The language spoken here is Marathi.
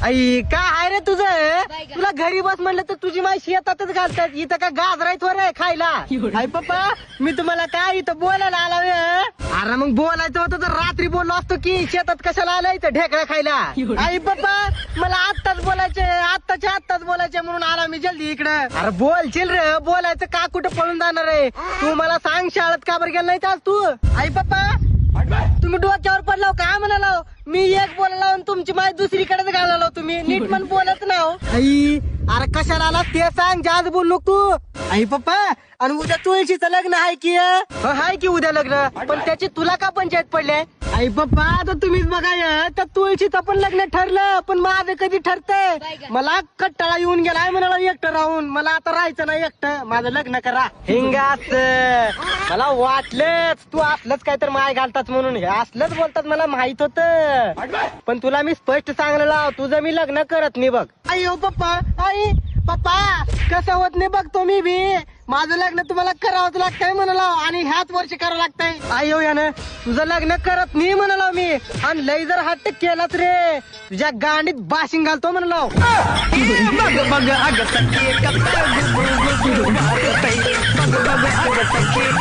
आई काय आहे रे तुझं? तुला घरी बस म्हणलं तर तुझी माय शेतातच घालतात. इथं का गाजराय थोर आहे खायला? आई पप्पा मी तुम्हाला काय इथं बोलायला आला अरे मग बोलायचं होतं तर रात्री बोललो असतो की शेतात कशाला आलं इथं ढेकळा खायला. आई पप्पा मला आत्ताच बोलायचे म्हणून आला मी जल्दी इकडं. अरे बोलशील रे, बोलायचं का कुठं पळून जाणार आहे तू? मला सांग शाळेत का बरं गेला नाही आज तू? आई पप्पा तुम्ही डोक्यावर पडलाव काय म्हणाला? मी एक बोलायला आणि तुमची माय दुसरीकडेच घालालो. तुम्ही नीट पण बोलत नाव. आई अरे कशाला आला ते सांग, जास्त बोल नको तू. आई पप्पा आणि उद्या तुळशीचं लग्न आहे की? हाय की उद्या लग्न, पण त्याची तुला का पंचायत पडले? आई पप्पा आता तुम्हीच बघा, त्या तुळशीचं पण लग्न ठरलं पण माझं कधी ठरतंय? मला कट्टाळा येऊन गेलाय म्हणाला एकटं राहून. मला आता राहायचं नाही एकटं, माझं लग्न करा. हिंगाच मला वाटलंच तू असलंच काय तर माय घालतात म्हणून. हे असलंच बोलतात मला माहित होत, पण तुला मी स्पष्ट सांगलेला तुझं मी लग्न करत नाही बघ. आई हो पप्पा, आई पप्पा कसं होत नाही बघतो मी बी. माझं लग्न तुम्हाला करावंच लागतंय म्हणाला आणि ह्याच वर्षी करावं लागतंय. आई हो यानं तुझं लग्न करत नाही म्हणाला मी, आणि लय जर हट्ट केलाच रे तुझ्या गांडीत बाशिंग घालतो म्हणाला. बघ